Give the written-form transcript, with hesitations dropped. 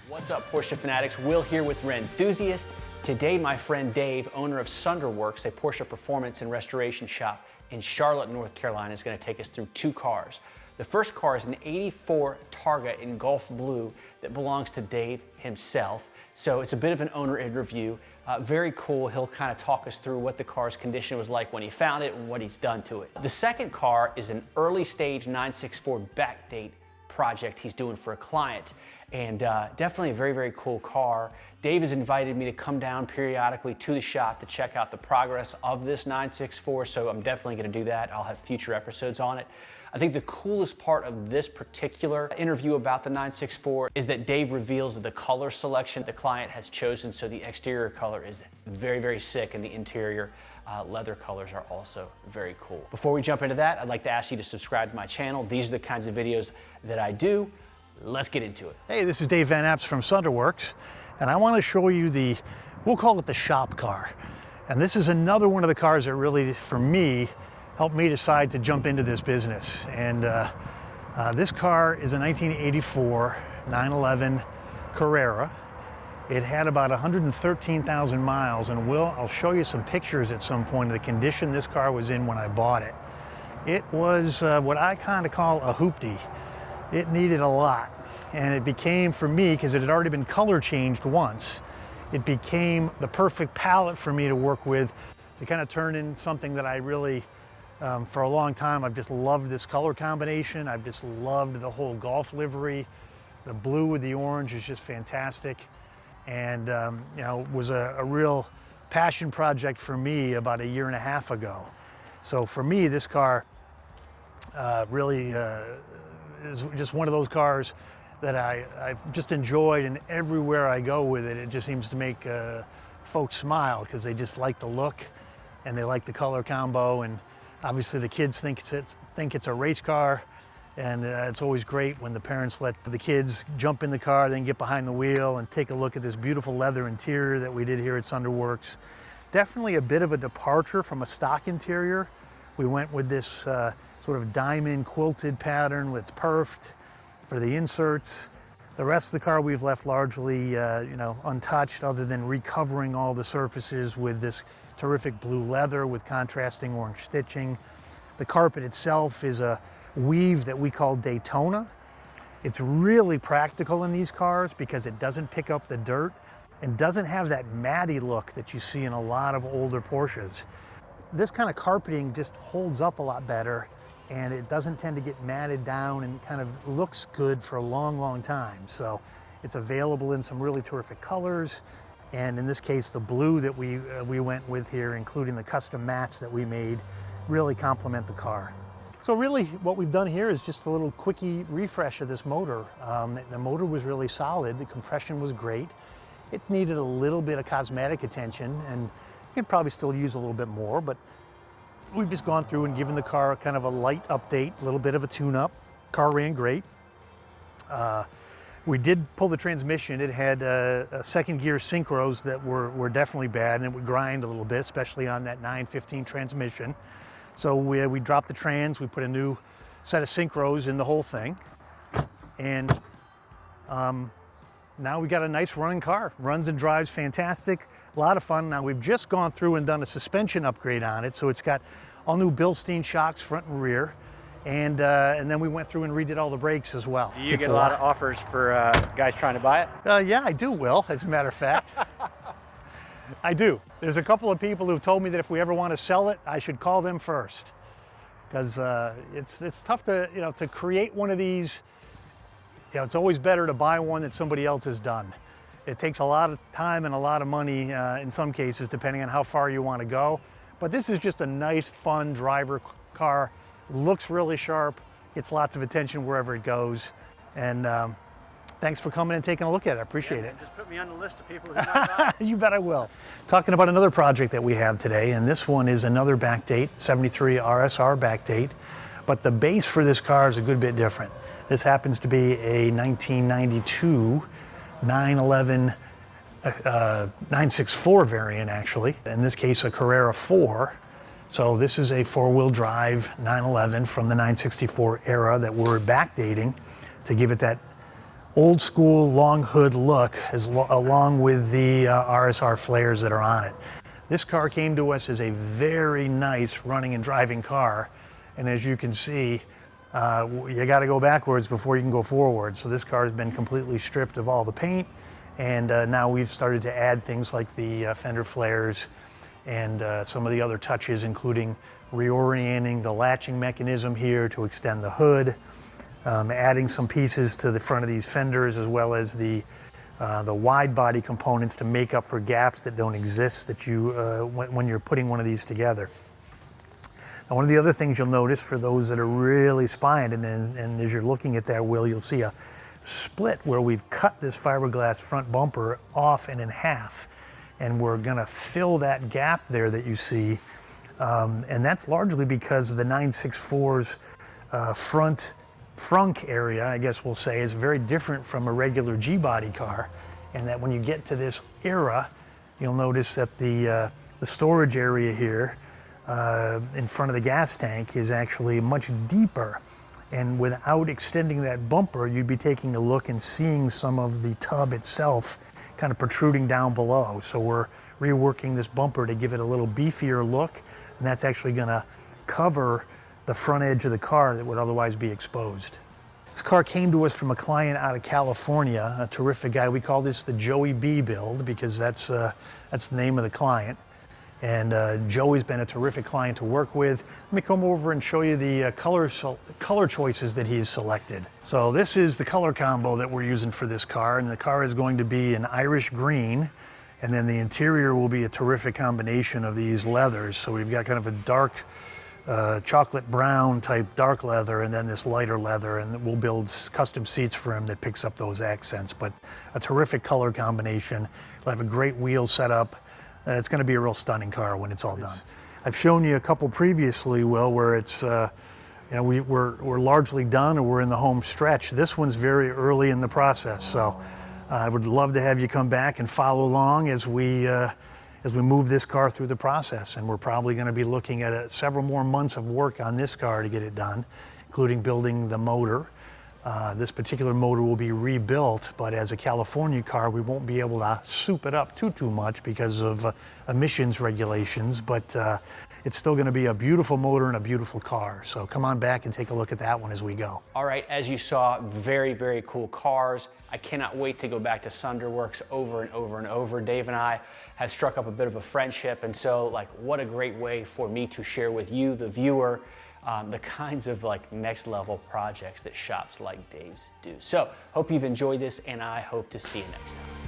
What's up, Porsche fanatics? Will here with Rennthusiast. Today, my friend Dave, owner of Sunderworks, a Porsche performance and restoration shop in Charlotte, North Carolina, is going to take us through two cars. The first car is an '84 Targa in Gulf Blue that belongs to Dave himself. So it's a bit of an owner interview. Very cool. He'll kind of talk us through what the car's condition was like when he found it and what he's done to it. The second car is an early stage 964 backdate project he's doing for a client. And definitely a very, very cool car. Dave has invited me to come down periodically to the shop to check out the progress of this 964, so I'm definitely gonna do that. I'll have future episodes on it. I think the coolest part of this particular interview about the 964 is that Dave reveals the color selection the client has chosen, so the exterior color is very, very sick, and the interior leather colors are also very cool. Before we jump into that, I'd like to ask you to subscribe to my channel. These are the kinds of videos that I do. Let's get into it. Hey, this is Dave Van Apps from Sunderworks, and I want to show you we'll call it the shop car. And this is another one of the cars that really, for me, helped me decide to jump into this business. And this car is a 1984 911 Carrera. It had about 113,000 miles, and I'll show you some pictures at some point of the condition this car was in when I bought it. It was what I kind of call a hoopty. It needed a lot, and it became, for me, because it had already been color changed once, it became the perfect palette for me to work with to kind of turn in something that I really, for a long time, I've just loved this color combination. I've just loved the whole Golf livery. The blue with the orange is just fantastic, and you know, it was a real passion project for me about 1.5 years ago. So for me, this car really is just one of those cars that I've just enjoyed, and everywhere I go with it, it just seems to make folks smile because they just like the look and they like the color combo. And obviously the kids think it's a race car, and it's always great when the parents let the kids jump in the car, then get behind the wheel and take a look at this beautiful leather interior that we did here at Sunderworks. Definitely a bit of a departure from a stock interior. We went with this sort of diamond quilted pattern with perfed for the inserts. The rest of the car we've left largely untouched, other than recovering all the surfaces with this terrific blue leather with contrasting orange stitching. The carpet itself is a weave that we call Daytona. It's really practical in these cars because it doesn't pick up the dirt and doesn't have that matty look that you see in a lot of older Porsches. This kind of carpeting just holds up a lot better, and it doesn't tend to get matted down and kind of looks good for a long, long time. So it's available in some really terrific colors. And in this case, the blue that we went with here, including the custom mats that we made, really complement the car. So really what we've done here is just a little quickie refresh of this motor. The motor was really solid. The compression was great. It needed a little bit of cosmetic attention, and you could probably still use a little bit more, but we've just gone through and given the car kind of a light update, a little bit of a tune-up. Car ran great. We did pull the transmission. It had a second gear synchros that were definitely bad, and it would grind a little bit, especially on that 915 transmission. So we dropped the trans, we put a new set of synchros in the whole thing. And now we got a nice running car. Runs and drives fantastic. A lot of fun. Now we've just gone through and done a suspension upgrade on it, so it's got all new Bilstein shocks front and rear, and then we went through and redid all the brakes as well. Do you get a lot of offers for guys trying to buy it? Yeah, I do, Will, as a matter of fact. I do. There's a couple of people who've told me that if we ever want to sell it, I should call them first, because it's tough to create one of these. It's always better to buy one that somebody else has done. It takes a lot of time and a lot of money in some cases, depending on how far you want to go. But this is just a nice, fun driver car. Looks really sharp, gets lots of attention wherever it goes. And thanks for coming and taking a look at it. I appreciate it. Just put me on the list of people who might buy it. You bet I will. Talking about another project that we have today, and this one is another backdate, 73 RSR backdate. But the base for this car is a good bit different. This happens to be a 1992 911 964 variant, actually. In this case, a Carrera 4. So this is a four-wheel drive 911 from the 964 era that we're backdating to give it that old school long hood look along with the RSR flares that are on it. This car came to us as a very nice running and driving car, and as you can see, you got to go backwards before you can go forward. So this car has been completely stripped of all the paint, and now we've started to add things like the fender flares and some of the other touches, including reorienting the latching mechanism here to extend the hood, adding some pieces to the front of these fenders, as well as the wide body components to make up for gaps that don't exist that you when you're putting one of these together. Now, one of the other things you'll notice for those that are really spying, and as you're looking at that wheel, you'll see a split where we've cut this fiberglass front bumper off and in half, and we're gonna fill that gap there that you see, and that's largely because of the 964's frunk area, I guess we'll say, is very different from a regular G-body car, and that when you get to this era, you'll notice that the storage area here in front of the gas tank is actually much deeper, and without extending that bumper, you'd be taking a look and seeing some of the tub itself kind of protruding down below. So we're reworking this bumper to give it a little beefier look, and that's actually going to cover the front edge of the car that would otherwise be exposed. This car came to us from a client out of California, a terrific guy. We call this the Joey B build because that's the name of the client. And Joey's been a terrific client to work with. Let me come over and show you the color choices that he's selected. So this is the color combo that we're using for this car, and the car is going to be an Irish green, and then the interior will be a terrific combination of these leathers. So we've got kind of a dark chocolate brown type dark leather, and then this lighter leather, and we'll build custom seats for him that picks up those accents. But a terrific color combination. We'll have a great wheel setup. It's going to be a real stunning car when it's all done. I've shown you a couple previously, Will, where it's we're largely done or we're in the home stretch. This one's very early in the process, so I would love to have you come back and follow along as we move this car through the process. And we're probably going to be looking at several more months of work on this car to get it done, including building the motor. This particular motor will be rebuilt, but as a California car, we won't be able to soup it up too much because of emissions regulations, but it's still going to be a beautiful motor and a beautiful car. So come on back and take a look at that one as we go. All right, as you saw, very, very cool cars. I cannot wait to go back to Sunderworks over and over and over. Dave and I have struck up a bit of a friendship, and so what a great way for me to share with you, the viewer, the kinds of next level projects that shops like Dave's do. So hope you've enjoyed this, and I hope to see you next time.